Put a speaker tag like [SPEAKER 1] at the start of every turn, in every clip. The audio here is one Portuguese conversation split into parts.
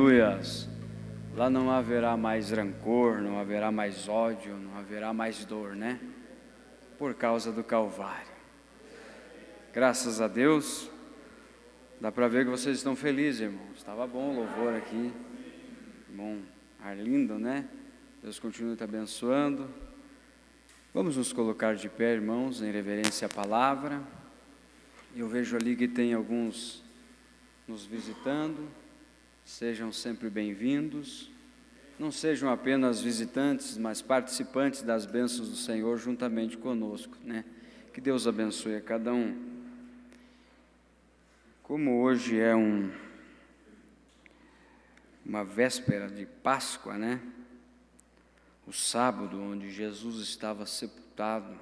[SPEAKER 1] Aleluias. Lá não haverá mais rancor, não haverá mais ódio, não haverá mais dor, né? Por causa do Calvário. Graças a Deus. Dá para ver que vocês estão felizes, irmãos. Estava bom o louvor aqui. Bom, ar lindo, né? Deus continue te abençoando. Vamos nos colocar de pé, irmãos, em reverência à palavra. Eu vejo ali que tem alguns nos visitando. Sejam sempre bem-vindos. Não sejam apenas visitantes, mas participantes das bênçãos do Senhor juntamente conosco, né? Que Deus abençoe a cada um. Como hoje é uma véspera de Páscoa, né? O sábado onde Jesus estava sepultado.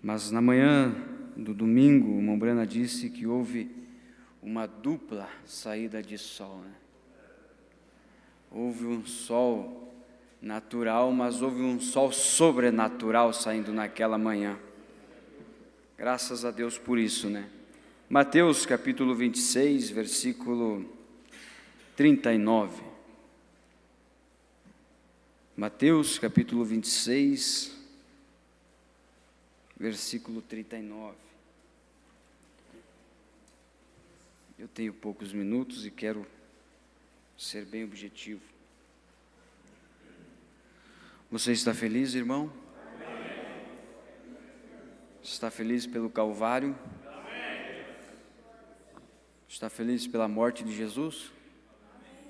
[SPEAKER 1] Mas na manhã do domingo, o irmão Brana disse que houve uma dupla saída de sol, né? Houve um sol natural, mas houve um sol sobrenatural saindo naquela manhã. Graças a Deus por isso, né? Mateus capítulo 26, versículo 39. Mateus capítulo 26, versículo 39. Eu tenho poucos minutos e quero ser bem objetivo. Você está feliz, irmão? Amém. Está feliz pelo Calvário? Amém. Está feliz pela morte de Jesus? Amém.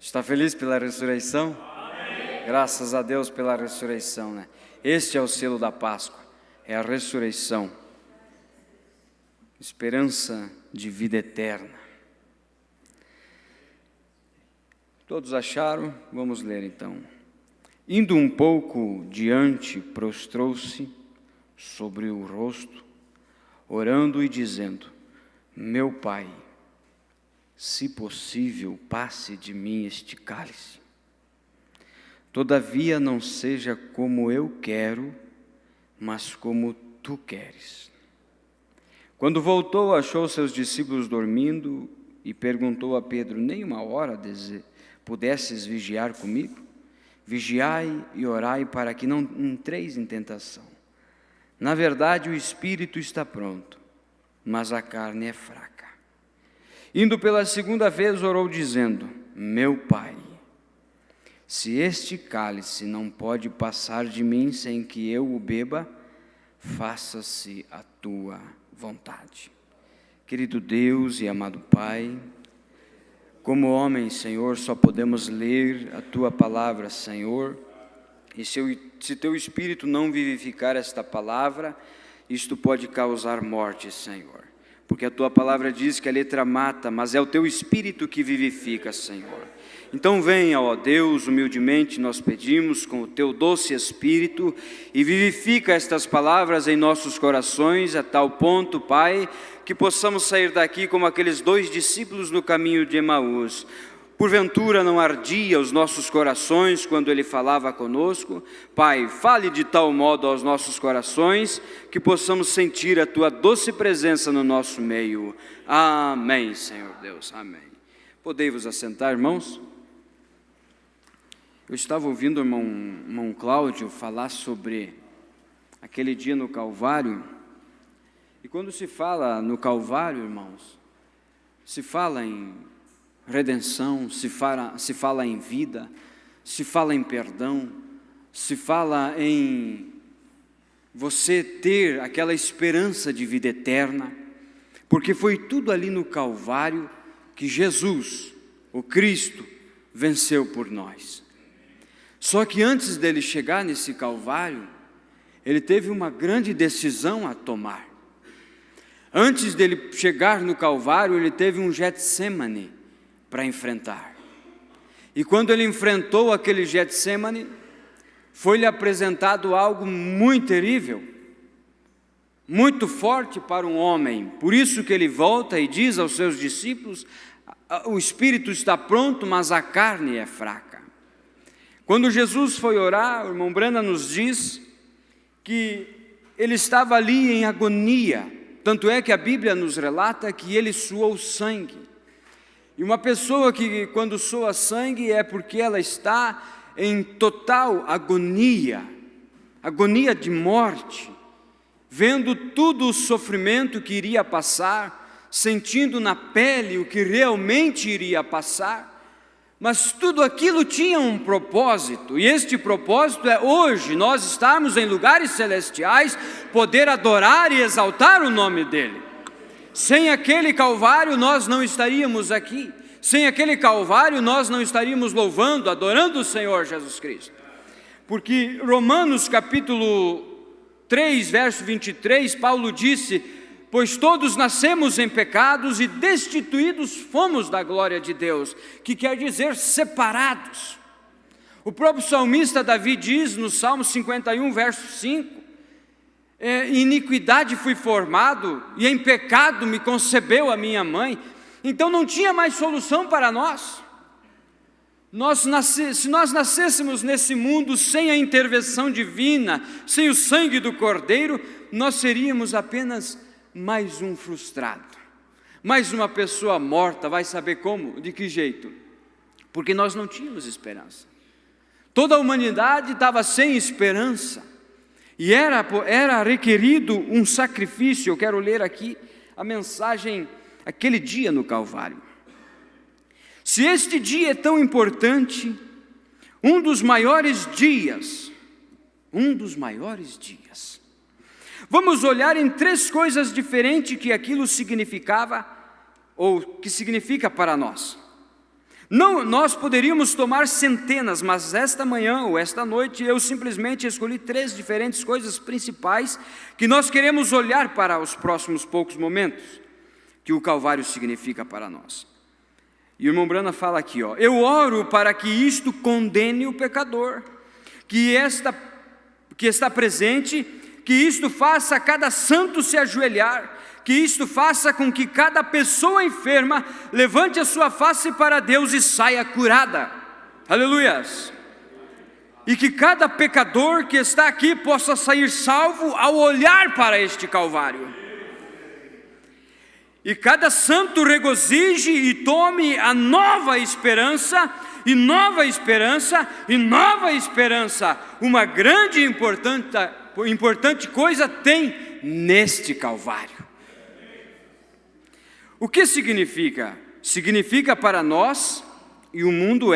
[SPEAKER 1] Está feliz pela ressurreição? Amém. Graças a Deus pela ressurreição, né? Este é o selo da Páscoa, é a ressurreição. Esperança de vida eterna. Todos acharam? Vamos ler então. Indo um pouco diante, prostrou-se sobre o rosto, orando e dizendo: Meu Pai, se possível, passe de mim este cálice. Todavia não seja como eu quero, mas como tu queres. Quando voltou, achou seus discípulos dormindo e perguntou a Pedro: Nem uma hora pudesses vigiar comigo? Vigiai e orai para que não entreis em tentação. Na verdade, o espírito está pronto, mas a carne é fraca. Indo pela segunda vez, orou dizendo: Meu Pai, se este cálice não pode passar de mim sem que eu o beba, faça-se a tua vontade. Querido Deus e amado Pai, como homens, Senhor, só podemos ler a Tua palavra, Senhor, e se Teu Espírito não vivificar esta palavra, isto pode causar morte, Senhor, porque a Tua palavra diz que a letra mata, mas é o Teu Espírito que vivifica, Senhor. Então venha, ó Deus, humildemente nós pedimos, com o Teu doce Espírito, e vivifica estas palavras em nossos corações, a tal ponto, Pai, que possamos sair daqui como aqueles 2 discípulos no caminho de Emaús. Porventura não ardia os nossos corações quando Ele falava conosco? Pai, fale de tal modo aos nossos corações, que possamos sentir a Tua doce presença no nosso meio. Amém, Senhor Deus, amém. Podei-vos assentar, irmãos? Eu estava ouvindo o irmão Cláudio falar sobre aquele dia no Calvário, e quando se fala no Calvário, irmãos, se fala em redenção, se fala em vida, se fala em perdão, se fala em você ter aquela esperança de vida eterna, porque foi tudo ali no Calvário que Jesus, o Cristo, venceu por nós. Só que antes dele chegar nesse Calvário, ele teve uma grande decisão a tomar. Antes dele chegar no Calvário, ele teve um Getsêmane para enfrentar. E quando ele enfrentou aquele Getsêmane, foi-lhe apresentado algo muito terrível, muito forte para um homem. Por isso que ele volta e diz aos seus discípulos: o espírito está pronto, mas a carne é fraca. Quando Jesus foi orar, o irmão Brana nos diz que ele estava ali em agonia, tanto é que a Bíblia nos relata que ele suou sangue. E uma pessoa que quando soa sangue é porque ela está em total agonia, agonia de morte, vendo todo o sofrimento que iria passar, sentindo na pele o que realmente iria passar, mas tudo aquilo tinha um propósito, e este propósito é hoje nós estarmos em lugares celestiais, poder adorar e exaltar o nome dEle. Sem aquele Calvário nós não estaríamos aqui, sem aquele Calvário nós não estaríamos louvando, adorando o Senhor Jesus Cristo, porque Romanos capítulo 3, verso 23, Paulo disse: pois todos nascemos em pecados e destituídos fomos da glória de Deus, que quer dizer separados. O próprio salmista Davi diz no Salmo 51, verso 5, iniquidade fui formado e em pecado me concebeu a minha mãe. Então não tinha mais solução para nós. Se nós nascêssemos nesse mundo sem a intervenção divina, sem o sangue do Cordeiro, nós seríamos apenas mais um frustrado, mais uma pessoa morta. Vai saber como? De que jeito? Porque nós não tínhamos esperança. Toda a humanidade estava sem esperança, e era requerido um sacrifício. Eu quero ler aqui a mensagem, aquele dia no Calvário. Se este dia é tão importante, um dos maiores dias, vamos olhar em 3 coisas diferentes que aquilo significava, ou que significa para nós. Não, nós poderíamos tomar centenas, mas esta manhã ou esta noite eu simplesmente escolhi 3 diferentes coisas principais que nós queremos olhar para os próximos poucos momentos, que o Calvário significa para nós. E o irmão Brana fala aqui, eu oro para que isto condene o pecador, que está presente, que isto faça cada santo se ajoelhar, que isto faça com que cada pessoa enferma levante a sua face para Deus e saia curada. Aleluias! E que cada pecador que está aqui possa sair salvo ao olhar para este Calvário. E cada santo regozije e tome a nova esperança, e nova esperança, e nova esperança. Uma grande e importante coisa tem neste Calvário. O que significa? Significa para nós, e o mundo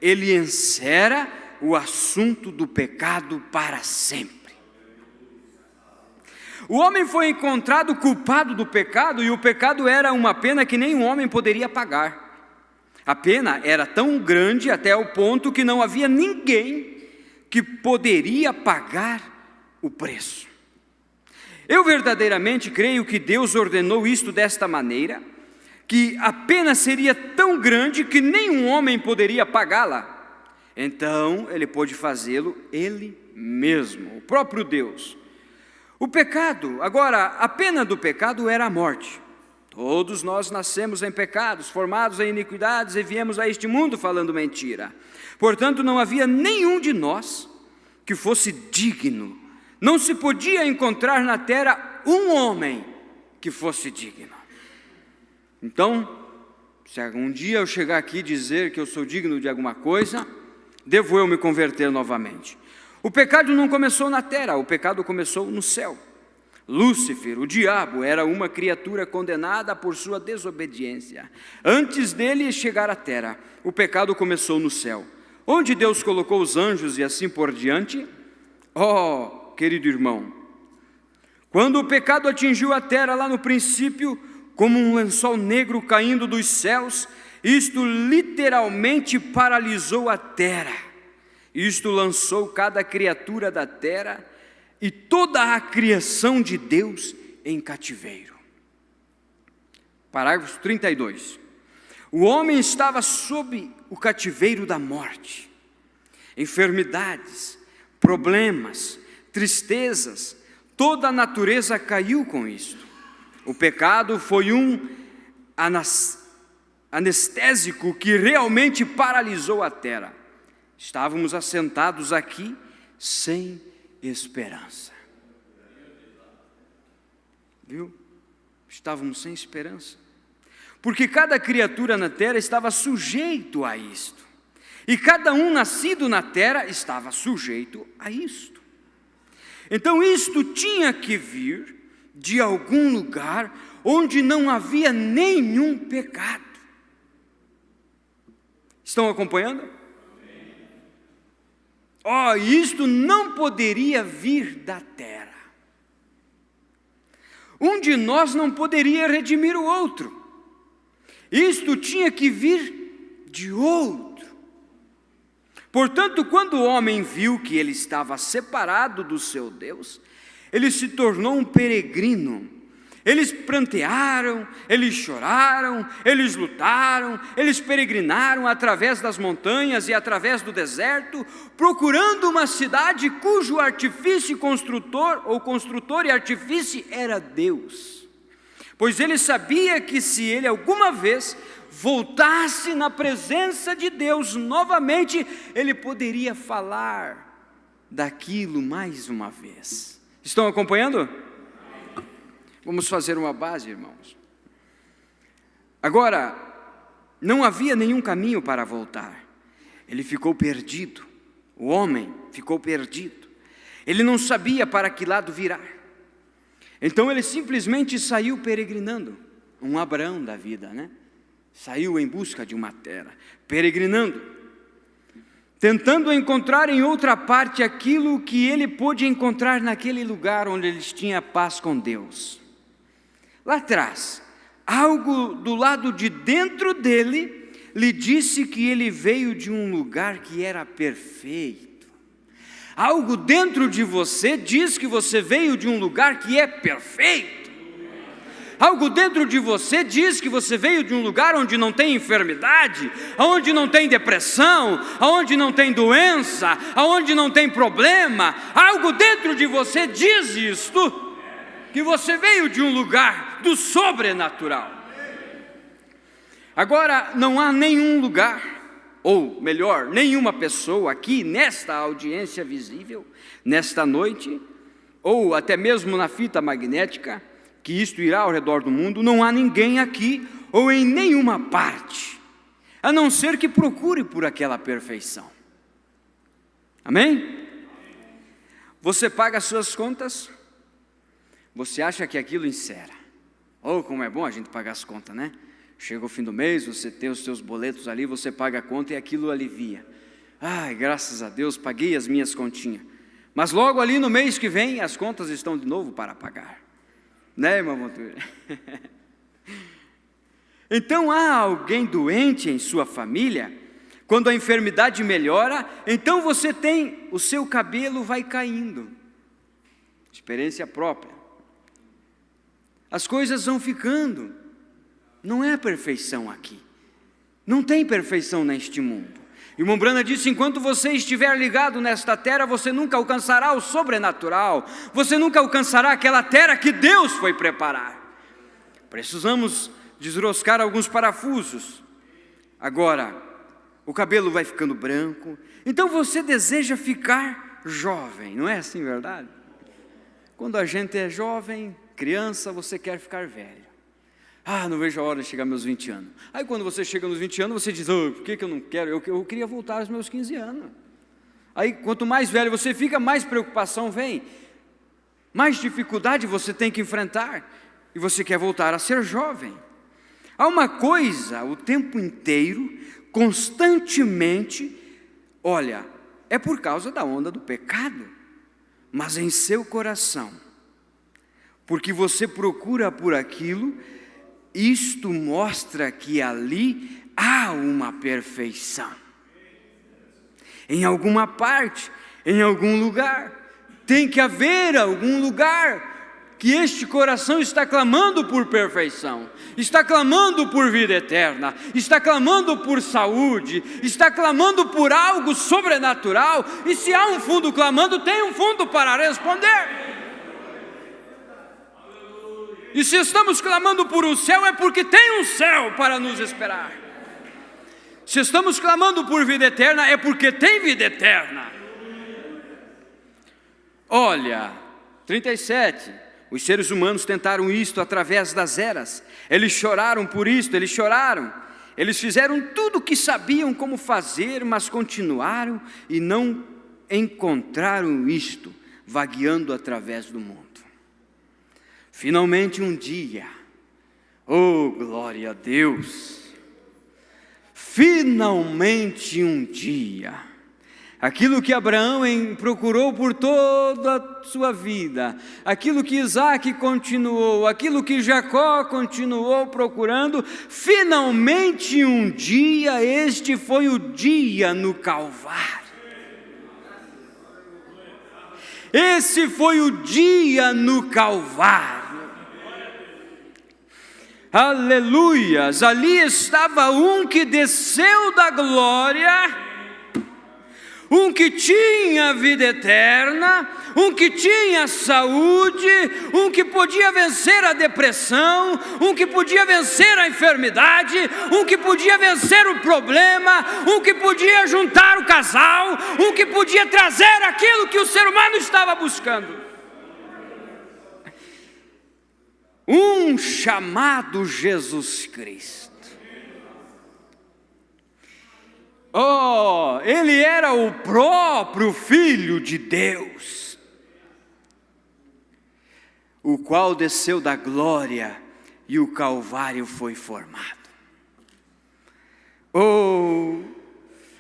[SPEAKER 1] ele encerra o assunto do pecado para sempre. O homem foi encontrado culpado do pecado, e o pecado era uma pena que nenhum homem poderia pagar. A pena era tão grande até o ponto que não havia ninguém que poderia pagar o preço. Eu verdadeiramente creio que Deus ordenou isto desta maneira, que a pena seria tão grande que nenhum homem poderia pagá-la. Então Ele pôde fazê-lo Ele mesmo, o próprio Deus. O pecado, agora, a pena do pecado era a morte. Todos nós nascemos em pecados, formados em iniquidades, e viemos a este mundo falando mentira. Portanto, não havia nenhum de nós que fosse digno. Não se podia encontrar na terra um homem que fosse digno. Então, se algum dia eu chegar aqui e dizer que eu sou digno de alguma coisa, devo eu me converter novamente. O pecado não começou na terra, o pecado começou no céu. Lúcifer, o diabo, era uma criatura condenada por sua desobediência. Antes dele chegar à terra, o pecado começou no céu, onde Deus colocou os anjos e assim por diante. Querido irmão, quando o pecado atingiu a terra lá no princípio, como um lençol negro caindo dos céus, isto literalmente paralisou a terra. Isto lançou cada criatura da terra e toda a criação de Deus em cativeiro. Parágrafo 32. O homem estava sob o cativeiro da morte. Enfermidades, problemas, tristezas, toda a natureza caiu com isto. O pecado foi um anestésico que realmente paralisou a terra. Estávamos assentados aqui sem esperança. Viu? Estávamos sem esperança. porque cada criatura na terra estava sujeito a isto, e cada um nascido na terra estava sujeito a isto. Então isto tinha que vir de algum lugar onde não havia nenhum pecado. Estão acompanhando? Isto não poderia vir da terra. Um de nós não poderia redimir o outro. Isto tinha que vir de outro. Portanto, quando o homem viu que ele estava separado do seu Deus, ele se tornou um peregrino. Eles prantearam, eles choraram, eles lutaram, eles peregrinaram através das montanhas e através do deserto, procurando uma cidade cujo artifício construtor e artifício era Deus. Pois ele sabia que se ele alguma vez voltasse na presença de Deus novamente, ele poderia falar daquilo mais uma vez. Estão acompanhando? Vamos fazer uma base, irmãos. Agora, não havia nenhum caminho para voltar. Ele ficou perdido. O homem ficou perdido. Ele não sabia para que lado virar. Então ele simplesmente saiu peregrinando. Um Abraão da vida, né? Saiu em busca de uma terra, peregrinando, tentando encontrar em outra parte aquilo que ele pôde encontrar naquele lugar onde ele tinha paz com Deus. Lá atrás, algo do lado de dentro dele lhe disse que ele veio de um lugar que era perfeito. Algo dentro de você diz que você veio de um lugar que é perfeito. Algo dentro de você diz que você veio de um lugar onde não tem enfermidade, onde não tem depressão, onde não tem doença, onde não tem problema. Algo dentro de você diz isto, que você veio de um lugar do sobrenatural. Agora, não há nenhum lugar, ou melhor, nenhuma pessoa aqui nesta audiência visível, nesta noite, ou até mesmo na fita magnética, que isto irá ao redor do mundo, não há ninguém aqui ou em nenhuma parte, a não ser que procure por aquela perfeição. Amém? Você paga as suas contas? Você acha que aquilo encera? Como é bom a gente pagar as contas, né? Chega o fim do mês, você tem os seus boletos ali, você paga a conta e aquilo alivia. Graças a Deus, paguei as minhas continhas. Mas logo ali no mês que vem, as contas estão de novo para pagar. Né, irmão Montoura? Então há alguém doente em sua família? Quando a enfermidade melhora, então você tem, o seu cabelo vai caindo. Experiência própria. As coisas vão ficando. Não é a perfeição aqui. Não tem perfeição neste mundo. Irmão Brana disse, enquanto você estiver ligado nesta terra, você nunca alcançará o sobrenatural. Você nunca alcançará aquela terra que Deus foi preparar. Precisamos desroscar alguns parafusos. Agora, o cabelo vai ficando branco. Então você deseja ficar jovem, não é assim, verdade? Quando a gente é jovem, criança, você quer ficar velho. Não vejo a hora de chegar aos meus 20 anos. Aí quando você chega nos 20 anos, você diz, por que eu não quero? Eu queria voltar aos meus 15 anos. Aí quanto mais velho você fica, mais preocupação vem. Mais dificuldade você tem que enfrentar. E você quer voltar a ser jovem. Há uma coisa o tempo inteiro, constantemente, é por causa da onda do pecado. Mas em seu coração, porque você procura por aquilo, isto mostra que ali há uma perfeição. Em alguma parte, em algum lugar, tem que haver algum lugar que este coração está clamando por perfeição, está clamando por vida eterna, está clamando por saúde, está clamando por algo sobrenatural, e se há um fundo clamando, tem um fundo para responder. E se estamos clamando por um céu, é porque tem um céu para nos esperar. Se estamos clamando por vida eterna, é porque tem vida eterna. 37, Os seres humanos tentaram isto através das eras. Eles choraram por isto, eles choraram. Eles fizeram tudo o que sabiam como fazer, mas continuaram e não encontraram isto, vagueando através do mundo. Finalmente um dia, oh glória a Deus, finalmente um dia, aquilo que Abraão procurou por toda a sua vida, aquilo que Isaac continuou, aquilo que Jacó continuou procurando, finalmente um dia, este foi o dia no Calvário. Esse foi o dia no Calvário. Aleluias! Ali estava um que desceu da glória, um que tinha vida eterna, um que tinha saúde, um que podia vencer a depressão, um que podia vencer a enfermidade, um que podia vencer o problema, um que podia juntar o casal, um que podia trazer aquilo que o ser humano estava buscando. Um chamado Jesus Cristo. Oh, ele era o próprio Filho de Deus, o qual desceu da glória e o Calvário foi formado. Oh,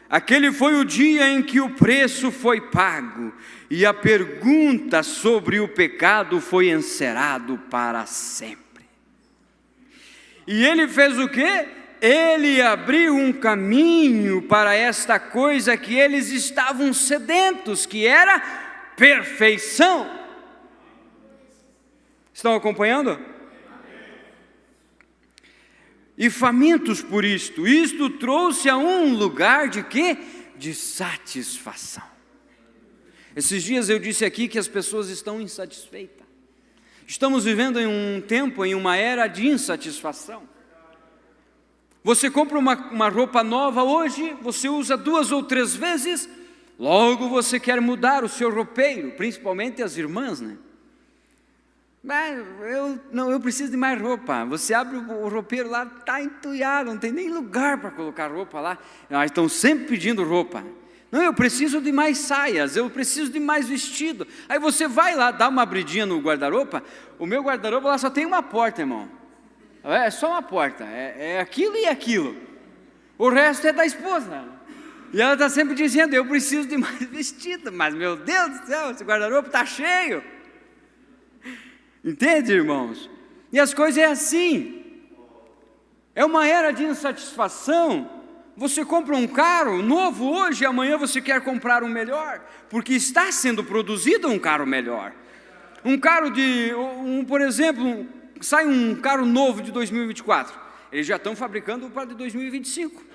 [SPEAKER 1] aquele foi o dia em que o preço foi pago e a pergunta sobre o pecado foi encerrado para sempre. E ele fez o quê? Ele abriu um caminho para esta coisa que eles estavam sedentos, que era perfeição. Estão acompanhando? E famintos por isto. Isto trouxe a um lugar de quê? De satisfação. Esses dias eu disse aqui que as pessoas estão insatisfeitas. Estamos vivendo em um tempo, em uma era de insatisfação. Você compra uma roupa nova hoje, você usa 2 ou 3 vezes, logo você quer mudar o seu roupeiro, principalmente as irmãs, né? Mas eu preciso de mais roupa. Você abre o roupeiro lá, está entulhado, não tem nem lugar para colocar roupa lá. Elas estão sempre pedindo roupa. Não, eu preciso de mais saias, eu preciso de mais vestido. Aí você vai lá, dá uma abridinha no guarda-roupa. O meu guarda-roupa lá só tem uma porta, irmão. É só uma porta, é aquilo e aquilo. O resto é da esposa. E ela está sempre dizendo, eu preciso de mais vestido. Mas meu Deus do céu, esse guarda-roupa está cheio. Entende, irmãos? E as coisas é assim. É uma era de insatisfação. Você compra um carro novo hoje, amanhã você quer comprar um melhor, porque está sendo produzido um carro melhor. Um carro por exemplo, sai um carro novo de 2024, eles já estão fabricando para de 2025.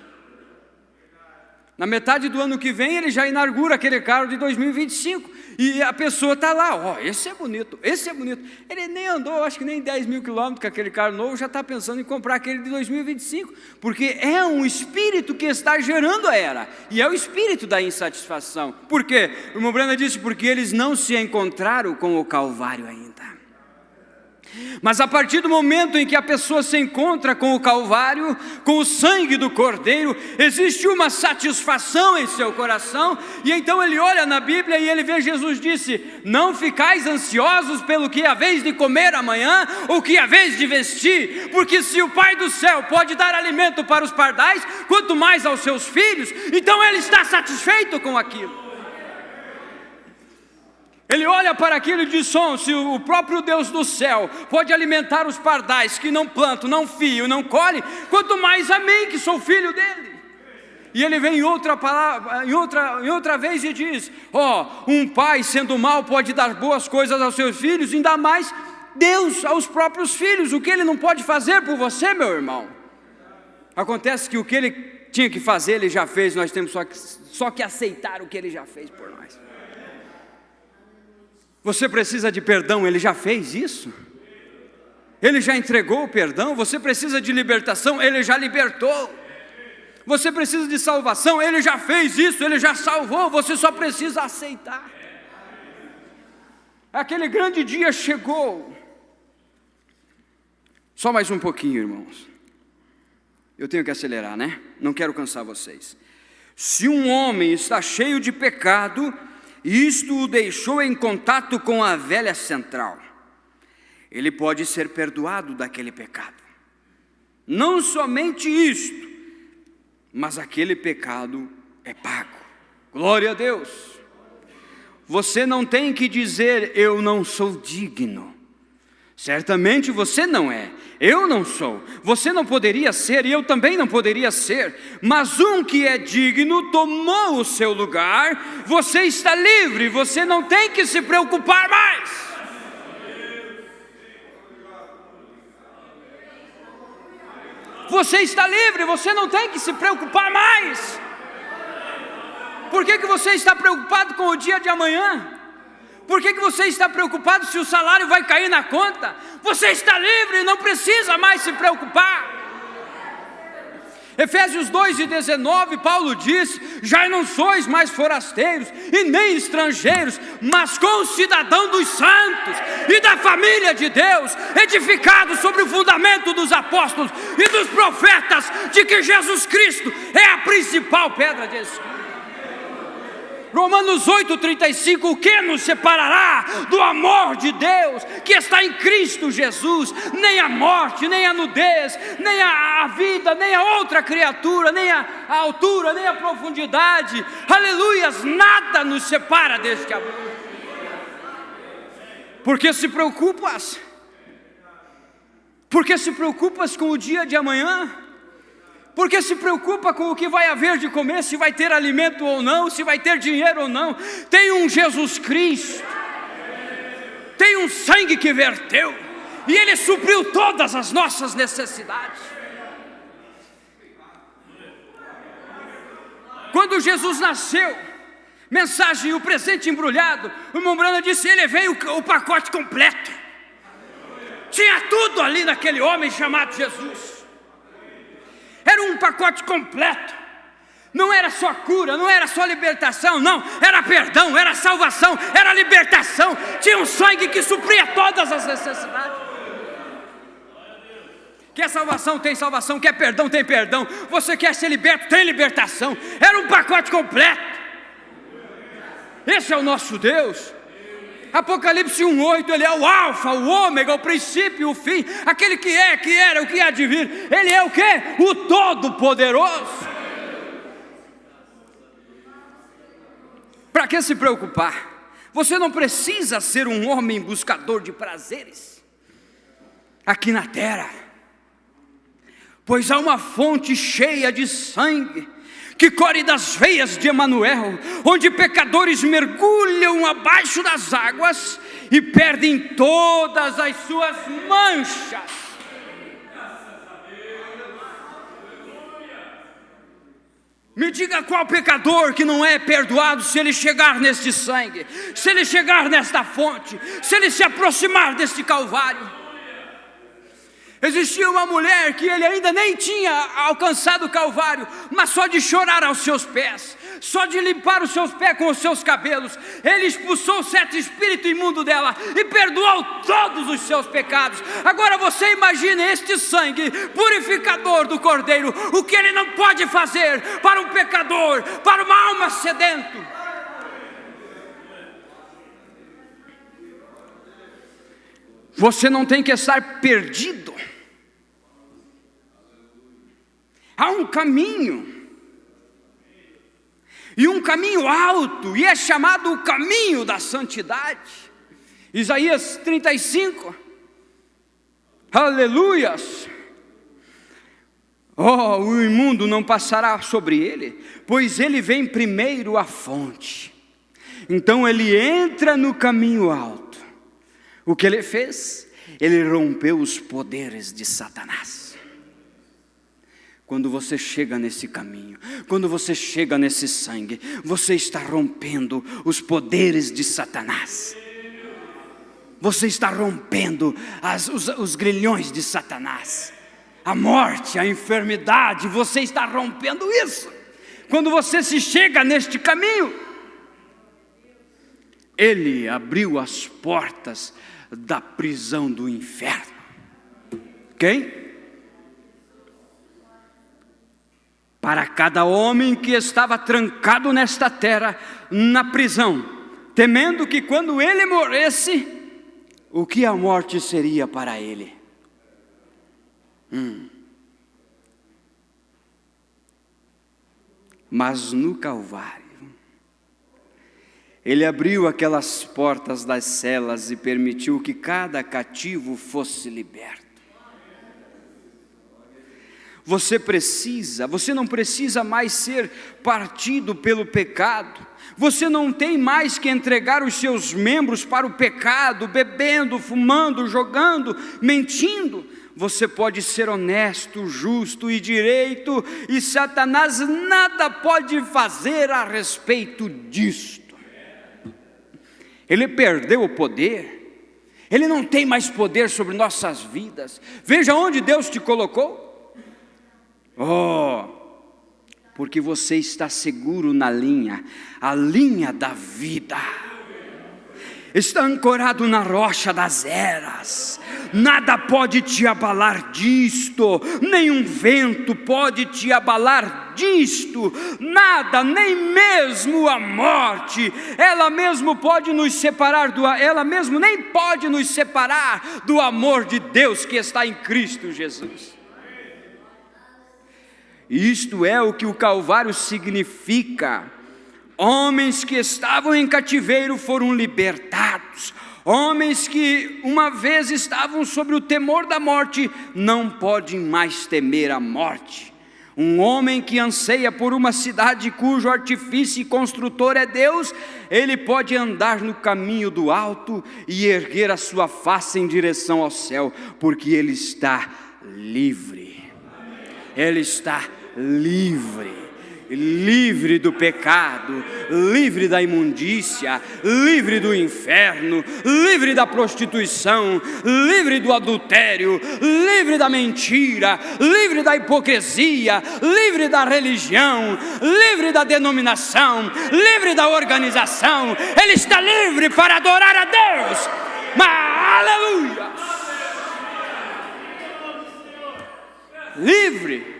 [SPEAKER 1] Na metade do ano que vem, ele já inaugura aquele carro de 2025. E a pessoa está lá, esse é bonito, esse é bonito. Ele nem andou, acho que nem 10 mil quilômetros com aquele carro novo, já está pensando em comprar aquele de 2025. Porque é um espírito que está gerando a era. E é o espírito da insatisfação. Por quê? O irmão Brenda disse, porque eles não se encontraram com o Calvário ainda. Mas a partir do momento em que a pessoa se encontra com o Calvário, com o sangue do Cordeiro, existe uma satisfação em seu coração. E então ele olha na Bíblia e ele vê, Jesus disse, não ficais ansiosos pelo que haveis de comer amanhã, ou que haveis de vestir, porque se o Pai do céu pode dar alimento para os pardais, quanto mais aos seus filhos, então ele está satisfeito com aquilo. Ele olha para aquilo e diz, se o próprio Deus do céu pode alimentar os pardais que não plantam, não fiam, não colhem, quanto mais a mim que sou filho dele. E ele vem em outra palavra, em outra vez e diz, um pai sendo mau pode dar boas coisas aos seus filhos, ainda mais Deus aos próprios filhos. O que ele não pode fazer por você, meu irmão? Acontece que o que ele tinha que fazer, ele já fez, nós temos só que aceitar o que ele já fez por nós. Você precisa de perdão, ele já fez isso. Ele já entregou o perdão. Você precisa de libertação, ele já libertou. Você precisa de salvação, ele já fez isso, ele já salvou. Você só precisa aceitar. Aquele grande dia chegou. Só mais um pouquinho, irmãos. Eu tenho que acelerar, né? Não quero cansar vocês. Se um homem está cheio de pecado, isto o deixou em contato com a velha central, ele pode ser perdoado daquele pecado. Não somente isto, mas aquele pecado é pago. Glória a Deus. Você não tem que dizer, eu não sou digno. Certamente você não é, eu não sou, você não poderia ser e eu também não poderia ser, mas um que é digno tomou o seu lugar, você está livre, você não tem que se preocupar mais. Você está livre, você não tem que se preocupar mais. Por que você está preocupado com o dia de amanhã? Por que você está preocupado se o salário vai cair na conta? Você está livre, não precisa mais se preocupar. Efésios 2:19, Paulo diz, já não sois mais forasteiros e nem estrangeiros, mas concidadãos dos santos e da família de Deus, edificados sobre o fundamento dos apóstolos e dos profetas, de que Jesus Cristo é a principal pedra de esquina. Romanos 8:35, o que nos separará do amor de Deus que está em Cristo Jesus? Nem a morte, nem a nudez, nem a vida, nem a outra criatura, nem a altura, nem a profundidade, aleluias, nada nos separa deste amor. Porque se preocupas? Porque se preocupas com o dia de amanhã? Porque se preocupa com o que vai haver de comer, se vai ter alimento ou não, se vai ter dinheiro ou não. Tem um Jesus Cristo, tem um sangue que verteu, e Ele supriu todas as nossas necessidades. Quando Jesus nasceu, mensagem, o presente embrulhado, o irmão Brana disse, ele veio o pacote completo. Tinha tudo ali naquele homem chamado Jesus. Era um pacote completo, não era só cura, não era só libertação, não, era perdão, era salvação, era libertação, tinha um sangue que supria todas as necessidades. Quer salvação, tem salvação, quer perdão, tem perdão, você quer ser liberto, tem libertação, era um pacote completo. Esse é o nosso Deus. Apocalipse 1:8, Ele é o alfa, o ômega, o princípio, o fim, aquele que é, que era, o que há de vir. Ele é o quê? O Todo-Poderoso. Para que se preocupar? Você não precisa ser um homem buscador de prazeres aqui na terra, pois há uma fonte cheia de sangue que corre das veias de Emanuel, onde pecadores mergulham abaixo das águas e perdem todas as suas manchas. Me diga qual pecador que não é perdoado se ele chegar neste sangue, se ele chegar nesta fonte, se ele se aproximar deste Calvário. Existia uma mulher que ele ainda nem tinha alcançado o Calvário, mas só de chorar aos seus pés, só de limpar os seus pés com os seus cabelos, ele expulsou o 7 espírito imundo dela e perdoou todos os seus pecados. Agora você imagine este sangue purificador do Cordeiro, o que ele não pode fazer para um pecador, para uma alma sedento. Você não tem que estar perdido. Há um caminho, e um caminho alto, e é chamado o caminho da santidade. Isaías 35, aleluias. Oh, o imundo não passará sobre ele, pois ele vem primeiro à fonte. Então ele entra no caminho alto. O que ele fez? Ele rompeu os poderes de Satanás. Quando você chega nesse caminho, quando você chega nesse sangue, você está rompendo os poderes de Satanás. Você está rompendo os grilhões de Satanás. A morte, a enfermidade, você está rompendo isso. Quando você se chega neste caminho, Ele abriu as portas da prisão do inferno. Quem? Para cada homem que estava trancado nesta terra, na prisão, temendo que quando ele morresse, o que a morte seria para ele? Mas no Calvário, ele abriu aquelas portas das celas e permitiu que cada cativo fosse liberto. Você não precisa mais ser partido pelo pecado. Você não tem mais que entregar os seus membros para o pecado, bebendo, fumando, jogando, mentindo. Você pode ser honesto, justo e direito, e Satanás nada pode fazer a respeito disto. Ele perdeu o poder. Ele não tem mais poder sobre nossas vidas. Veja onde Deus te colocou. Porque você está seguro na linha, a linha da vida. Está ancorado na rocha das eras. Nada pode te abalar disto, nenhum vento pode te abalar disto, nada, nem mesmo a morte. Ela mesmo nem pode nos separar do amor de Deus que está em Cristo Jesus. Isto é o que o Calvário significa. Homens que estavam em cativeiro foram libertados. Homens que uma vez estavam sobre o temor da morte, não podem mais temer a morte. Um homem que anseia por uma cidade cujo artifício e construtor é Deus, ele pode andar no caminho do alto e erguer a sua face em direção ao céu, porque ele está livre. Ele está livre do pecado, livre da imundícia, livre do inferno, livre da prostituição, livre do adultério, livre da mentira, livre da hipocrisia, livre da religião, livre da denominação, livre da organização. Ele está livre para adorar a Deus. Mas, aleluia! Livre.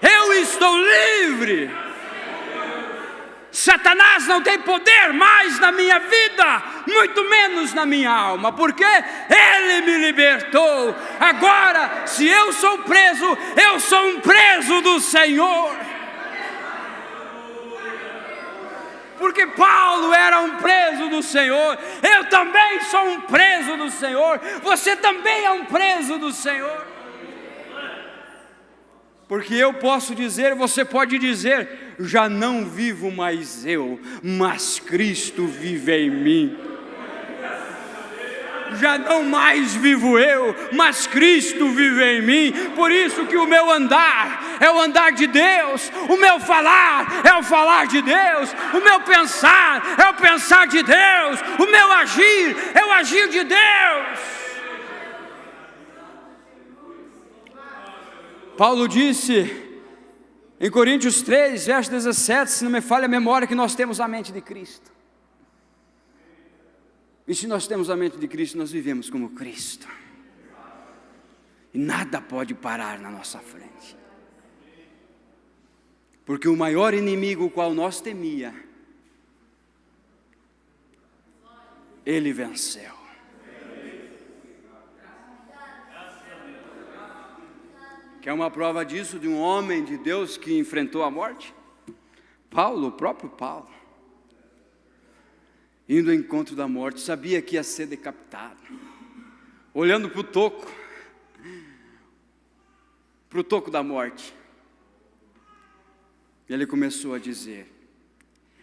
[SPEAKER 1] Eu estou livre. Satanás não tem poder mais na minha vida, muito menos na minha alma, porque ele me libertou. Agora, se eu sou preso, eu sou um preso do Senhor. Porque Paulo era um preso do Senhor, eu também sou um preso do Senhor, você também é um preso do Senhor. Porque eu posso dizer, você pode dizer, já não vivo mais eu, mas Cristo vive em mim. Já não mais vivo eu, mas Cristo vive em mim. Por isso que o meu andar é o andar de Deus, o meu falar é o falar de Deus, o meu pensar é o pensar de Deus, o meu agir é o agir de Deus. Paulo disse em Coríntios 3, verso 17, se não me falha a memória, que nós temos a mente de Cristo. E se nós temos a mente de Cristo, nós vivemos como Cristo. E nada pode parar na nossa frente. Porque o maior inimigo, o qual nós temia, ele venceu. Quer uma prova disso, de um homem de Deus que enfrentou a morte? Paulo, o próprio Paulo, indo ao encontro da morte, sabia que ia ser decapitado, olhando para o toco da morte, ele começou a dizer,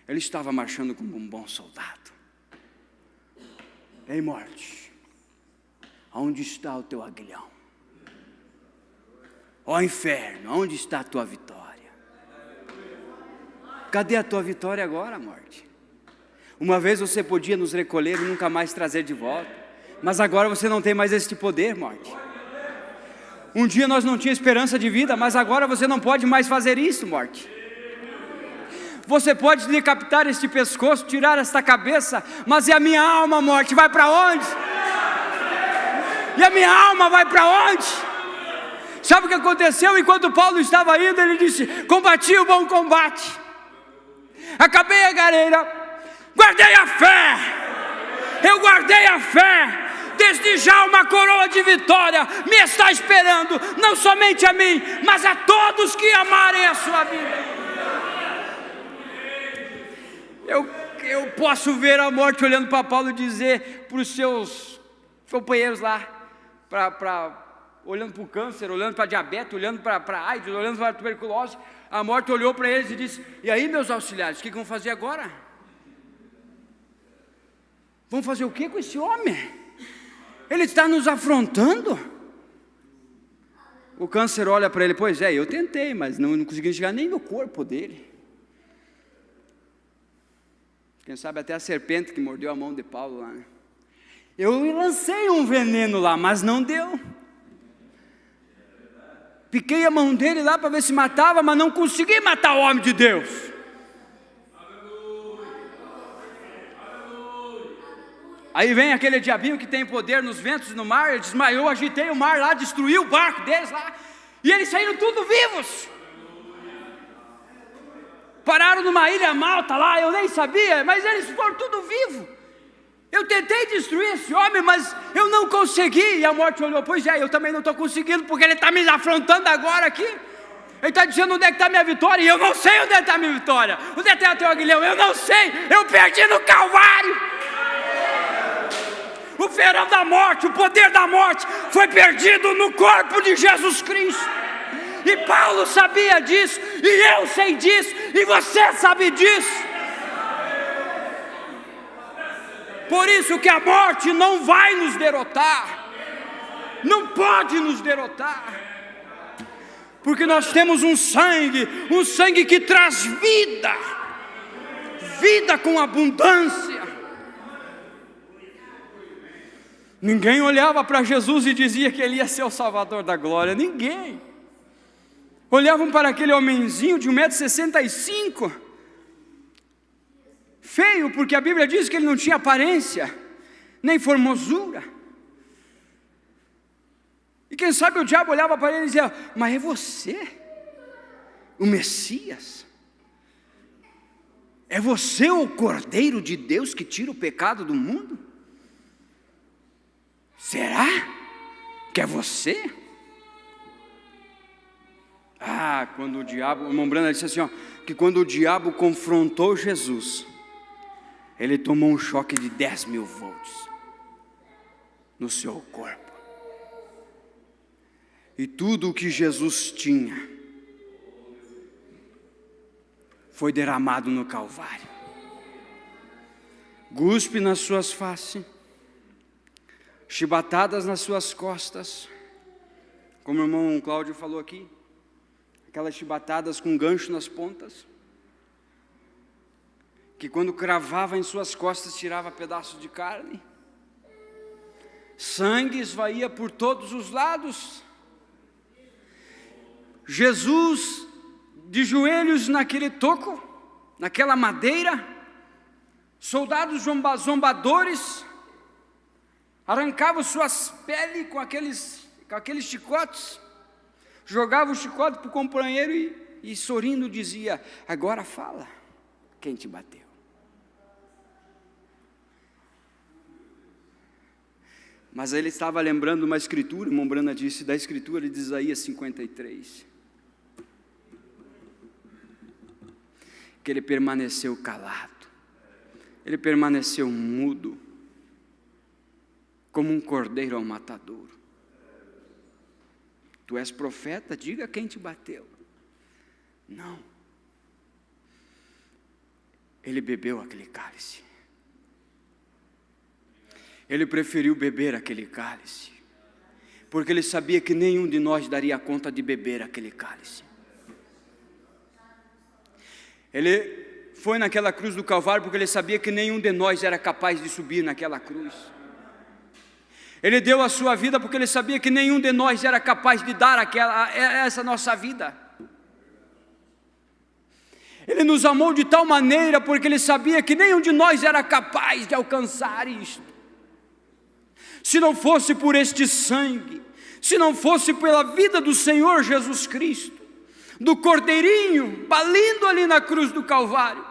[SPEAKER 1] ele estava marchando como um bom soldado: ei morte, aonde está o teu aguilhão? Ó inferno, onde está a tua vitória? Cadê a tua vitória agora, morte? Uma vez você podia nos recolher e nunca mais trazer de volta, mas agora você não tem mais este poder, morte. Um dia nós não tínhamos esperança de vida, mas agora você não pode mais fazer isso, morte. Você pode decapitar este pescoço, tirar esta cabeça, mas e a minha alma, morte, vai para onde? E a minha alma vai para onde? Sabe o que aconteceu? Enquanto Paulo estava indo, ele disse: combati o bom combate, acabei a carreira, guardei a fé. Eu guardei a fé. Desde já uma coroa de vitória me está esperando, não somente a mim, mas a todos que amarem a sua vida. Eu posso ver a morte olhando para Paulo e dizer para os seus companheiros lá, olhando para o câncer, olhando para a diabetes, olhando para a AIDS, olhando para a tuberculose. A morte olhou para eles e disse: e aí, meus auxiliares, o que vão fazer agora? Vão fazer o que com esse homem? Ele está nos afrontando. O câncer olha para ele: pois é, eu tentei, mas não consegui chegar nem no corpo dele. Quem sabe até a serpente que mordeu a mão de Paulo lá, né? Eu lancei um veneno lá, mas não deu. Piquei a mão dele lá para ver se matava, mas não consegui matar o homem de Deus. Aí vem aquele diabinho que tem poder nos ventos e no mar. Ele desmaiou, eu agitei o mar lá, destruí o barco deles lá, e eles saíram tudo vivos. Pararam numa ilha Malta lá, eu nem sabia, mas eles foram tudo vivos. Eu tentei destruir esse homem, mas eu não consegui. E a morte olhou: pois é, eu também não estou conseguindo, porque ele está me afrontando agora aqui. Ele está dizendo onde é que está a minha vitória, e eu não sei onde está a minha vitória. Onde é que está o teu aguilhão? Eu não sei, eu perdi no Calvário. O verão da morte, o poder da morte foi perdido no corpo de Jesus Cristo. E Paulo sabia disso, e eu sei disso, e você sabe disso. Por isso que a morte não vai nos derrotar, não pode nos derrotar, porque nós temos um sangue que traz vida, vida com abundância. Ninguém olhava para Jesus e dizia que ele ia ser o Salvador da glória, ninguém. Olhavam para aquele homenzinho de 1,65 m, feio, porque a Bíblia diz que ele não tinha aparência, nem formosura. E quem sabe o diabo olhava para ele e dizia: mas é você, o Messias? É você o Cordeiro de Deus que tira o pecado do mundo? Será que é você? Quando o diabo, o irmão Brana disse assim, que quando o diabo confrontou Jesus, ele tomou um choque de 10.000 volts no seu corpo. E tudo o que Jesus tinha foi derramado no Calvário. Guspe nas suas faces, chibatadas nas suas costas, como o irmão Cláudio falou aqui, aquelas chibatadas com gancho nas pontas, que quando cravava em suas costas tirava pedaços de carne, sangue esvaía por todos os lados, Jesus de joelhos naquele toco, naquela madeira, soldados zombadores arrancavam suas peles com aqueles chicotes, jogava o chicote para o companheiro e sorrindo dizia: agora fala, quem te bateu? Mas ele estava lembrando uma escritura, irmão Brana disse, da escritura de Isaías 53, que ele permaneceu calado, ele permaneceu mudo, como um cordeiro ao matadouro. Tu és profeta, diga quem te bateu. Não. Ele bebeu aquele cálice. Ele preferiu beber aquele cálice, porque ele sabia que nenhum de nós daria conta de beber aquele cálice. Ele foi naquela cruz do Calvário, porque ele sabia que nenhum de nós era capaz de subir naquela cruz. Ele deu a sua vida porque ele sabia que nenhum de nós era capaz de dar essa nossa vida. Ele nos amou de tal maneira porque Ele sabia que nenhum de nós era capaz de alcançar isto. Se não fosse por este sangue, se não fosse pela vida do Senhor Jesus Cristo, do Cordeirinho balindo ali na cruz do Calvário,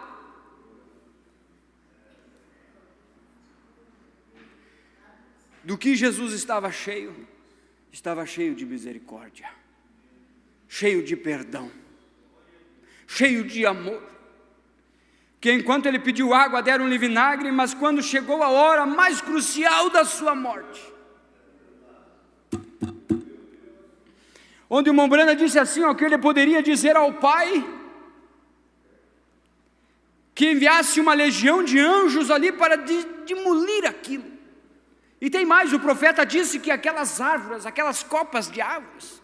[SPEAKER 1] do que Jesus estava cheio? Estava cheio de misericórdia, cheio de perdão, cheio de amor, que enquanto ele pediu água, deram-lhe vinagre, mas quando chegou a hora mais crucial da sua morte, onde o Mombrana disse assim, ó, que ele poderia dizer ao Pai, que enviasse uma legião de anjos ali para demolir aquilo. E tem mais, o profeta disse que aquelas árvores, aquelas copas de árvores,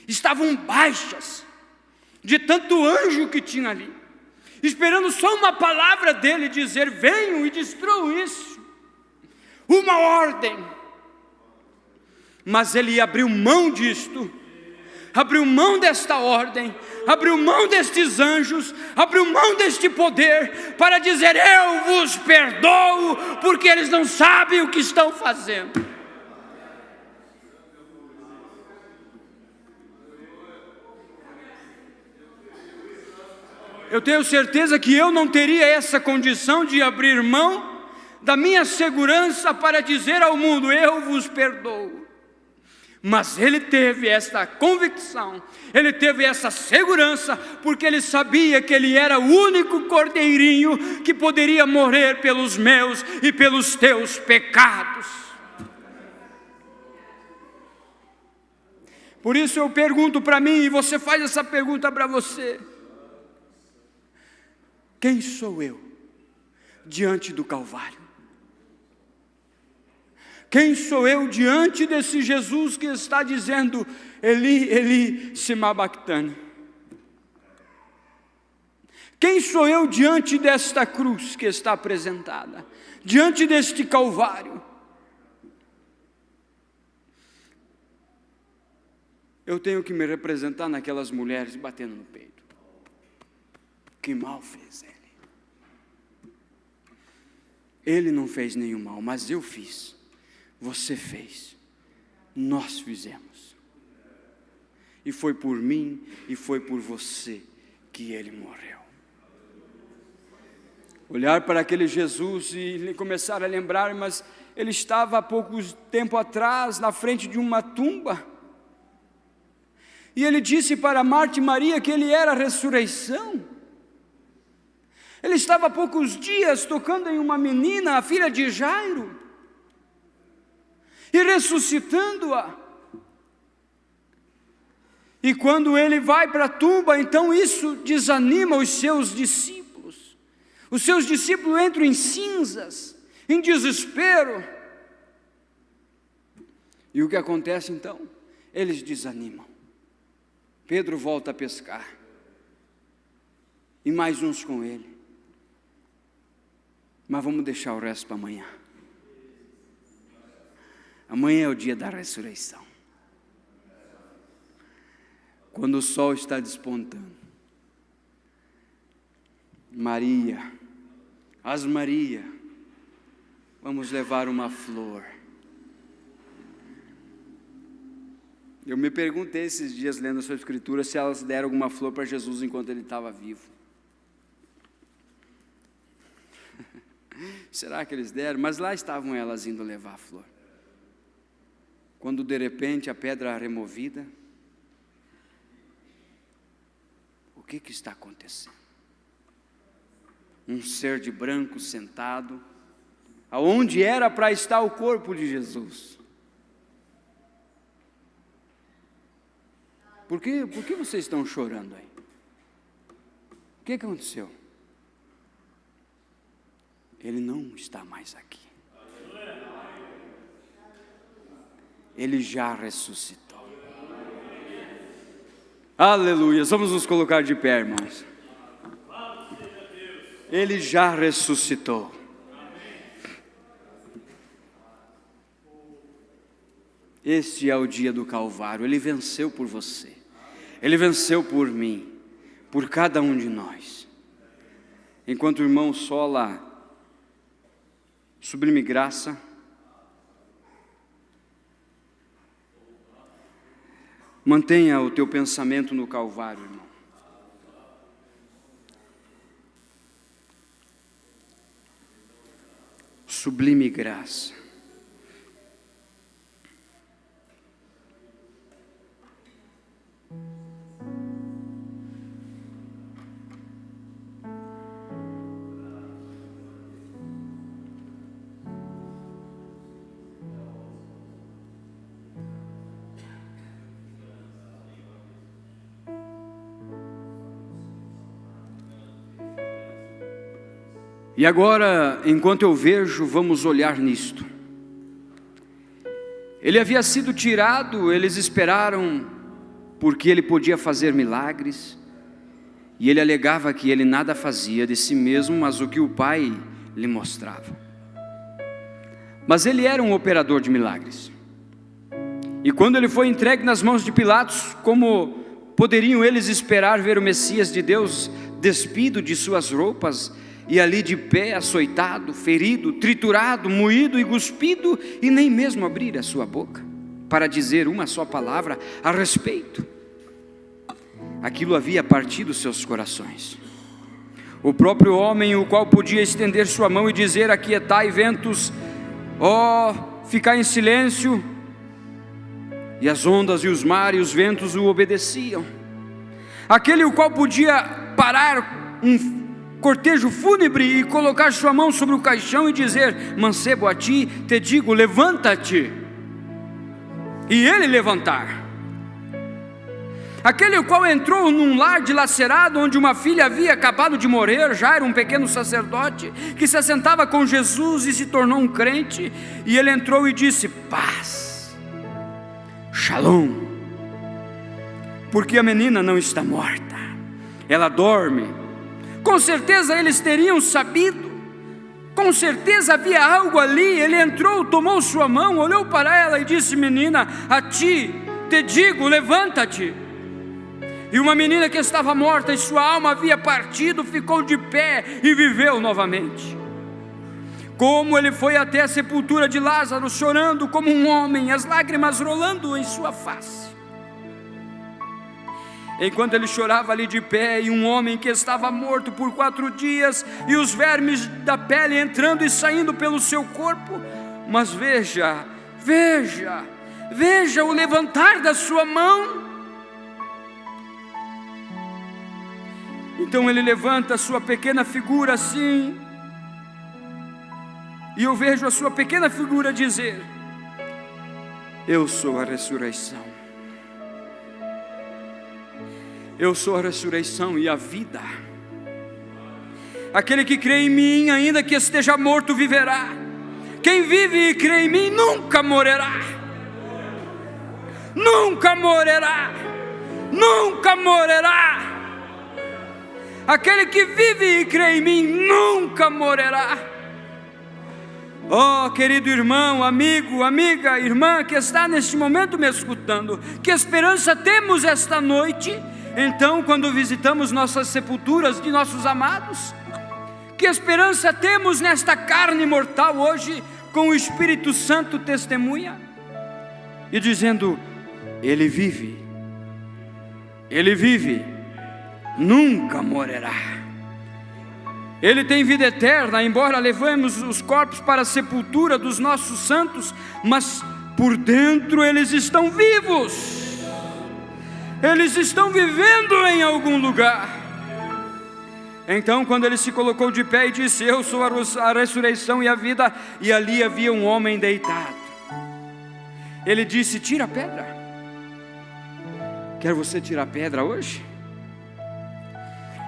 [SPEAKER 1] estavam baixas, de tanto anjo que tinha ali, esperando só uma palavra dele dizer, venham e destruam isso, uma ordem. Mas ele abriu mão disto, abriu mão desta ordem, abriu mão destes anjos, abriu mão deste poder, para dizer, eu vos perdoo, porque eles não sabem o que estão fazendo. Eu tenho certeza que eu não teria essa condição de abrir mão da minha segurança para dizer ao mundo, eu vos perdoo. Mas ele teve essa convicção, ele teve essa segurança, porque ele sabia que ele era o único cordeirinho que poderia morrer pelos meus e pelos teus pecados. Por isso eu pergunto para mim, e você faz essa pergunta para você: quem sou eu diante do Calvário? Quem sou eu diante desse Jesus que está dizendo, Eli, Eli, sabachthani? Quem sou eu diante desta cruz que está apresentada? Diante deste Calvário? Eu tenho que me representar naquelas mulheres batendo no peito. Que mal fez ele? Ele não fez nenhum mal, mas eu fiz. Você fez, nós fizemos, e foi por mim, e foi por você que ele morreu. Olhar para aquele Jesus e começar a lembrar, mas ele estava há pouco tempo atrás, na frente de uma tumba, e ele disse para Marta e Maria que ele era a ressurreição. Ele estava há poucos dias tocando em uma menina, a filha de Jairo, e ressuscitando-a. E quando ele vai para a tumba, então isso desanima os seus discípulos. Os seus discípulos entram em cinzas, em desespero. E o que acontece então? Eles desanimam. Pedro volta a pescar, e mais uns com ele. Mas vamos deixar o resto para amanhã. Amanhã é o dia da ressurreição, quando o sol está despontando. Maria, as Maria, vamos levar uma flor. Eu me perguntei esses dias, lendo a sua escritura, se elas deram alguma flor para Jesus enquanto ele estava vivo. Será que eles deram? Mas lá estavam elas indo levar a flor. Quando de repente a pedra é removida, o que está acontecendo? Um ser de branco sentado, aonde era para estar o corpo de Jesus. Por que vocês estão chorando aí? O que aconteceu? Ele não está mais aqui. Ele já ressuscitou. Aleluia. Vamos nos colocar de pé, irmãos. Ele já ressuscitou. Este é o dia do Calvário. Ele venceu por você. Ele venceu por mim, por cada um de nós. Enquanto o irmão sola Sublime Graça, mantenha o teu pensamento no Calvário, irmão. Sublime Graça. E agora, enquanto eu vejo, vamos olhar nisto. Ele havia sido tirado, eles esperaram, porque ele podia fazer milagres, e ele alegava que ele nada fazia de si mesmo, mas o que o Pai lhe mostrava. Mas ele era um operador de milagres. E quando ele foi entregue nas mãos de Pilatos, como poderiam eles esperar ver o Messias de Deus despido de suas roupas, e ali de pé, açoitado, ferido, triturado, moído e cuspido, e nem mesmo abrir a sua boca para dizer uma só palavra a respeito? Aquilo havia partido seus corações. O próprio homem, o qual podia estender sua mão e dizer: aquietai ventos, ó, ficai em silêncio, e as ondas e os mares e os ventos o obedeciam. Aquele o qual podia parar um cortejo fúnebre e colocar sua mão sobre o caixão e dizer: mancebo, a ti te digo, levanta-te, e ele levantar. Aquele o qual entrou num lar dilacerado, onde uma filha havia acabado de morrer, já era um pequeno sacerdote, que se assentava com Jesus e se tornou um crente, e ele entrou e disse: paz, shalom, porque a menina não está morta, ela dorme. Com certeza eles teriam sabido, com certeza havia algo ali. Ele entrou, tomou sua mão, olhou para ela e disse: menina, a ti te digo, levanta-te. E uma menina que estava morta e sua alma havia partido, ficou de pé e viveu novamente. Como ele foi até a sepultura de Lázaro, chorando como um homem, as lágrimas rolando em sua face. Enquanto ele chorava ali de pé, e um homem que estava morto por 4 dias, e os vermes da pele entrando e saindo pelo seu corpo, mas veja o levantar da sua mão. Então ele levanta a sua pequena figura assim, e eu vejo a sua pequena figura dizer: eu sou a ressurreição. Eu sou a ressurreição e a vida. Aquele que crê em mim, ainda que esteja morto, viverá. Quem vive e crê em mim nunca morrerá. Nunca morrerá. Nunca morrerá. Aquele que vive e crê em mim nunca morrerá. Oh, querido irmão, amigo, amiga, irmã que está neste momento me escutando, que esperança temos esta noite? Então, quando visitamos nossas sepulturas de nossos amados, que esperança temos nesta carne mortal hoje, com o Espírito Santo testemunha, e dizendo: ele vive, nunca morrerá. Ele tem vida eterna, embora levemos os corpos para a sepultura dos nossos santos, mas por dentro eles estão vivos. Eles estão vivendo em algum lugar. Então, quando ele se colocou de pé e disse: eu sou a ressurreição e a vida, e ali havia um homem deitado, ele disse: tira a pedra. Quer você tirar a pedra hoje?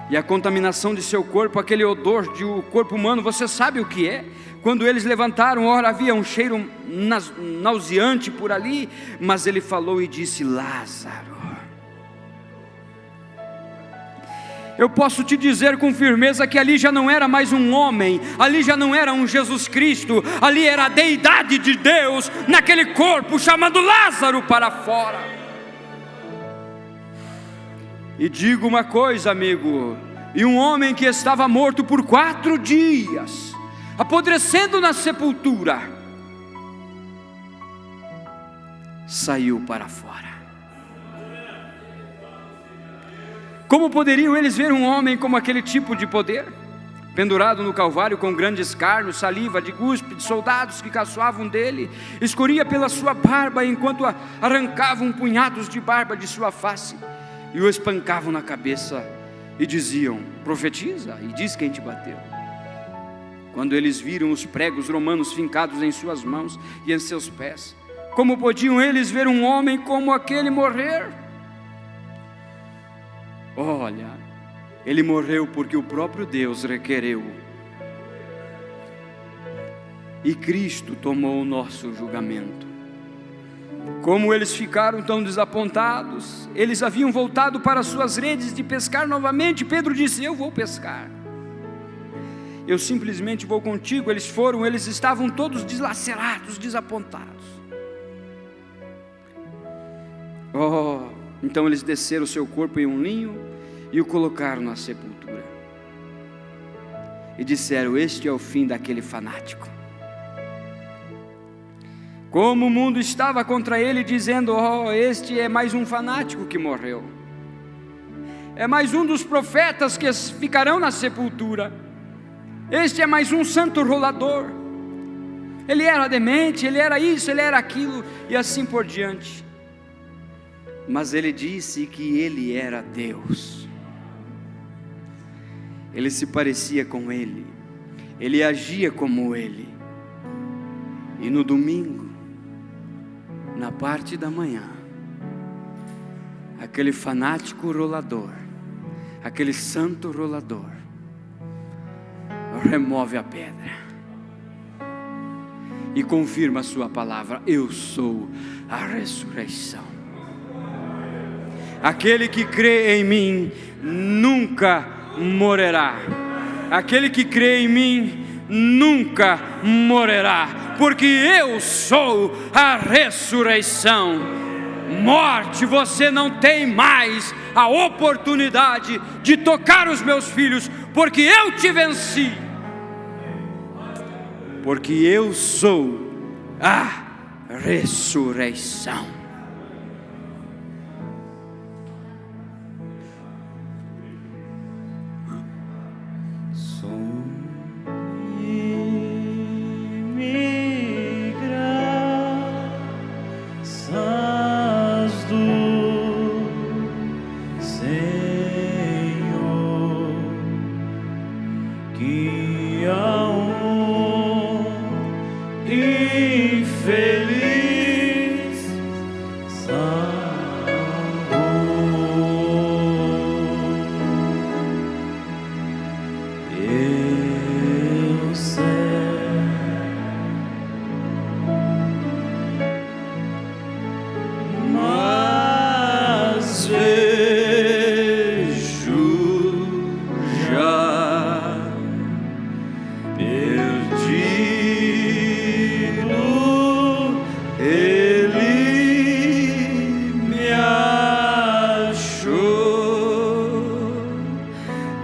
[SPEAKER 1] E a contaminação de seu corpo, aquele odor de o corpo humano, você sabe o que é? Quando eles levantaram, ora, havia um cheiro nauseante por ali, mas ele falou e disse: Lázaro. Eu posso te dizer com firmeza que ali já não era mais um homem, ali já não era um Jesus Cristo, ali era a deidade de Deus, naquele corpo chamando Lázaro para fora. E digo uma coisa, amigo, E um homem que estava morto por 4 dias, apodrecendo na sepultura, saiu para fora. Como poderiam eles ver um homem com aquele tipo de poder? Pendurado no Calvário com grande escárnio, saliva de guspe de soldados que caçoavam dele, escorria pela sua barba, enquanto arrancavam punhados de barba de sua face, e o espancavam na cabeça, e diziam: profetiza, e diz quem te bateu. Quando eles viram os pregos romanos fincados em suas mãos e em seus pés, como podiam eles ver um homem como aquele morrer? Olha, ele morreu porque o próprio Deus requereu, e Cristo tomou o nosso julgamento. Como eles ficaram tão desapontados, eles haviam voltado para suas redes de pescar novamente. Pedro disse: eu vou pescar, eu simplesmente vou contigo. Eles estavam todos dilacerados, desapontados. Então eles desceram o seu corpo em um linho e o colocaram na sepultura, e disseram: este é o fim daquele fanático. Como o mundo estava contra ele, dizendo: este é mais um fanático que morreu, é mais um dos profetas que ficarão na sepultura, este é mais um santo rolador, ele era demente, ele era isso, ele era aquilo, e assim por diante. Mas ele disse que ele era Deus, ele se parecia com ele, ele agia como ele. E no domingo, na parte da manhã, aquele fanático rolador, aquele santo rolador, remove a pedra e confirma a sua palavra: eu sou a ressurreição. Aquele que crê em mim nunca morrerá. Aquele que crê em mim nunca morrerá, porque eu sou a ressurreição. Morte, você não tem mais a oportunidade de tocar os meus filhos, porque eu te venci. Porque eu sou a ressurreição.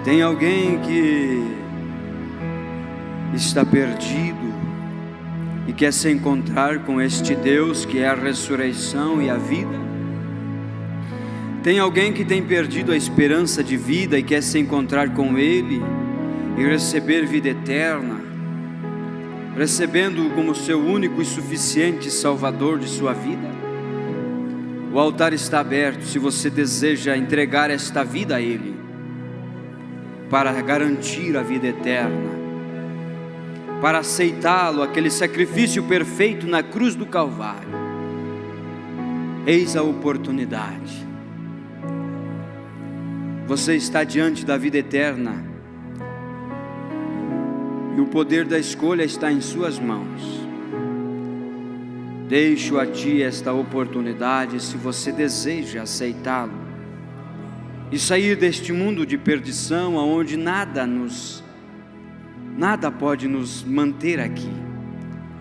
[SPEAKER 1] Tem alguém que está perdido e quer se encontrar com este Deus que é a ressurreição e a vida? Tem alguém que tem perdido a esperança de vida e quer se encontrar com Ele e receber vida eterna, recebendo-o como seu único e suficiente Salvador de sua vida? O altar está aberto se você deseja entregar esta vida a Ele, para garantir a vida eterna, para aceitá-lo, aquele sacrifício perfeito na cruz do Calvário. Eis a oportunidade. Você está diante da vida eterna, e o poder da escolha está em suas mãos. Deixo a ti esta oportunidade, se você deseja aceitá-lo e sair deste mundo de perdição, onde nada pode nos manter aqui.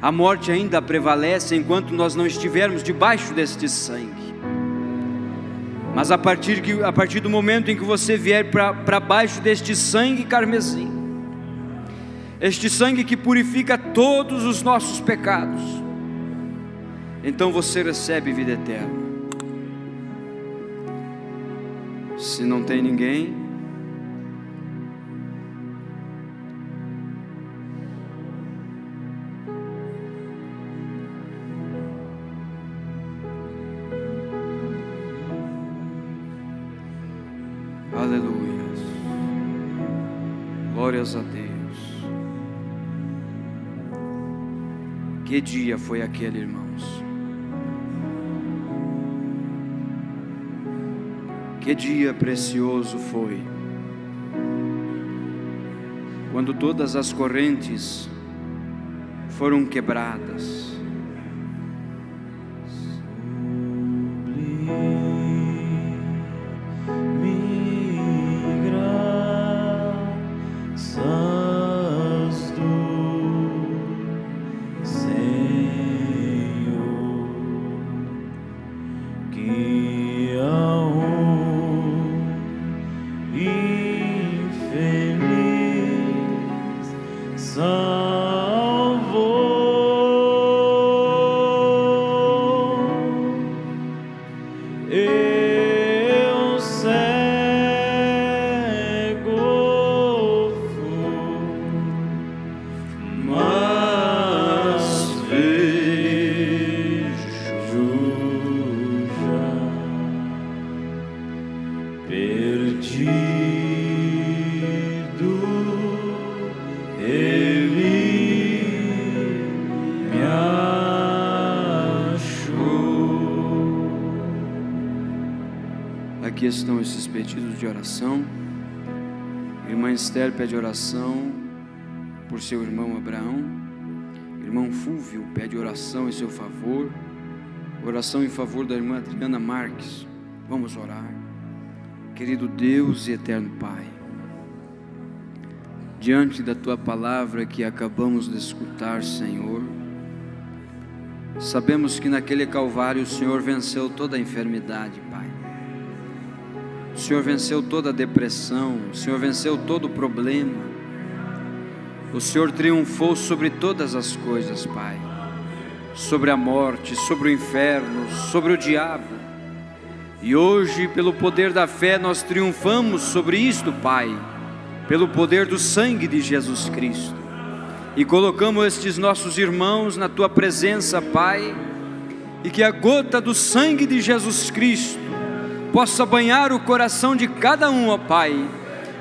[SPEAKER 1] A morte ainda prevalece enquanto nós não estivermos debaixo deste sangue. Mas a partir do momento em que você vier para baixo deste sangue carmesim, este sangue que purifica todos os nossos pecados, então você recebe vida eterna. Se não tem ninguém, aleluia, glórias a Deus. Que dia foi aquele, irmãos? Que dia precioso foi, quando todas as correntes foram quebradas. Aqui estão esses pedidos de oração. Irmã Esther pede oração por seu irmão Abraão. Irmão Fúvio pede oração em seu favor. Oração em favor da irmã Adriana Marques. Vamos orar. Querido Deus e eterno Pai, diante da Tua palavra que acabamos de escutar, Senhor, sabemos que naquele Calvário o Senhor venceu toda a enfermidade, Pai. O Senhor venceu toda a depressão, o Senhor venceu todo o problema, o Senhor triunfou sobre todas as coisas, Pai, sobre a morte, sobre o inferno, sobre o diabo, e hoje, pelo poder da fé, nós triunfamos sobre isto, Pai, pelo poder do sangue de Jesus Cristo, e colocamos estes nossos irmãos na Tua presença, Pai, e que a gota do sangue de Jesus Cristo possa banhar o coração de cada um, ó Pai,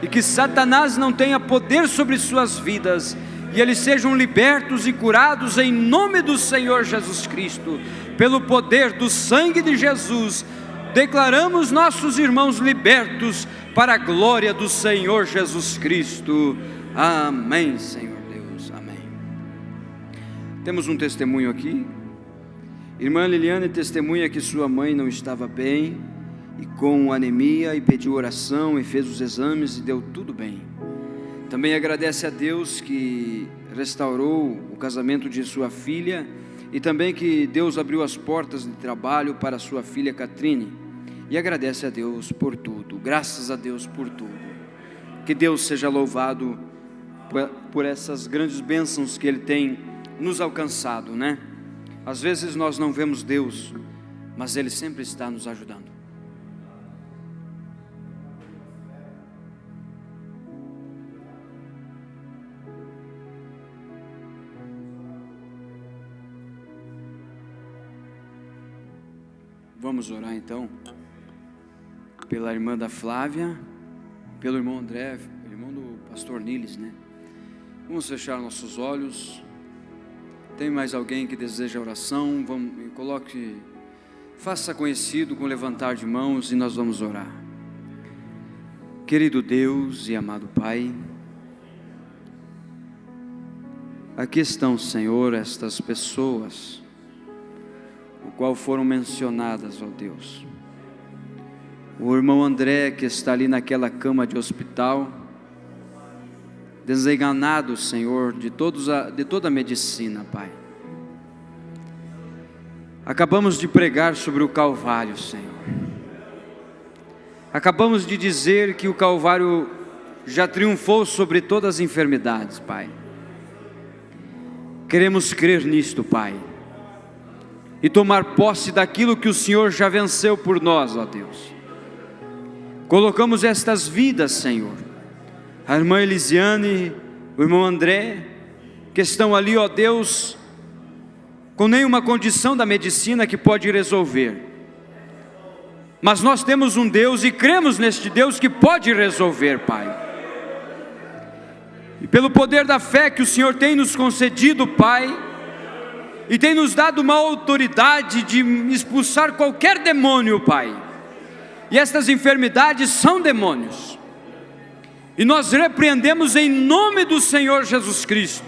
[SPEAKER 1] e que Satanás não tenha poder sobre suas vidas, e eles sejam libertos e curados em nome do Senhor Jesus Cristo, pelo poder do sangue de Jesus. Declaramos nossos irmãos libertos para a glória do Senhor Jesus Cristo. Amém, Senhor Deus, amém. Temos um testemunho aqui. Irmã Liliane testemunha que sua mãe não estava bem e com anemia, e pediu oração e fez os exames e deu tudo bem. Também agradece a Deus que restaurou o casamento de sua filha, e também que Deus abriu as portas de trabalho para sua filha Catrine, e agradece a Deus por tudo, graças a Deus por tudo. Que Deus seja louvado por essas grandes bênçãos que Ele tem nos alcançado, né? Às vezes nós não vemos Deus, mas Ele sempre está nos ajudando. Vamos orar então pela irmã da Flávia, pelo irmão André, irmão do pastor Niles, né? Vamos fechar nossos olhos. Tem mais alguém que deseja oração? Faça conhecido com levantar de mãos e nós vamos orar. Querido Deus e amado Pai, aqui estão, Senhor, estas pessoas, o qual foram mencionadas, ó Deus. O irmão André, que está ali naquela cama de hospital, desenganado, Senhor, de toda a medicina, Pai. Acabamos de pregar sobre o Calvário, Senhor. Acabamos de dizer que o Calvário já triunfou sobre todas as enfermidades, Pai. Queremos crer nisto, Pai, e tomar posse daquilo que o Senhor já venceu por nós, ó Deus. Colocamos estas vidas, Senhor, a irmã Elisiane, o irmão André, que estão ali, ó Deus, com nenhuma condição da medicina que pode resolver, mas nós temos um Deus e cremos neste Deus que pode resolver, Pai. E pelo poder da fé que o Senhor tem nos concedido, Pai, e tem nos dado uma autoridade de expulsar qualquer demônio, Pai, e estas enfermidades são demônios, e nós repreendemos em nome do Senhor Jesus Cristo,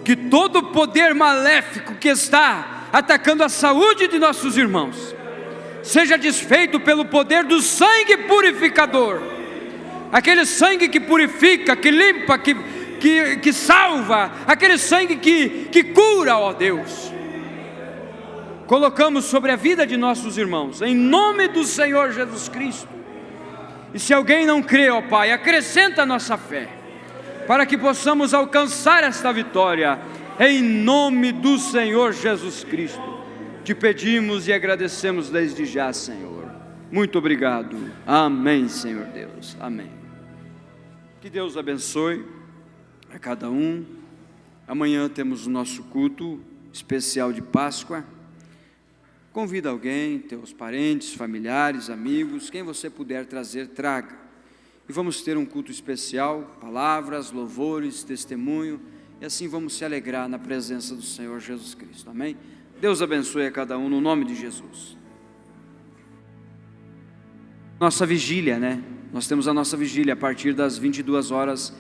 [SPEAKER 1] que todo poder maléfico que está atacando a saúde de nossos irmãos, seja desfeito pelo poder do sangue purificador, aquele sangue que purifica, que limpa, que salva, aquele sangue que cura, ó Deus. Colocamos sobre a vida de nossos irmãos, em nome do Senhor Jesus Cristo. E se alguém não crê, ó Pai, acrescenta a nossa fé, para que possamos alcançar esta vitória, em nome do Senhor Jesus Cristo. Te pedimos e agradecemos desde já, Senhor. Muito obrigado. Amém, Senhor Deus. Amém. Que Deus abençoe a cada um. Amanhã temos o nosso culto especial de Páscoa. Convida alguém, teus parentes, familiares, amigos, quem você puder trazer, traga. E vamos ter um culto especial, palavras, louvores, testemunho, e assim vamos se alegrar na presença do Senhor Jesus Cristo. Amém? Deus abençoe a cada um no nome de Jesus. Nossa vigília, né? Nós temos a nossa vigília a partir das 22h30.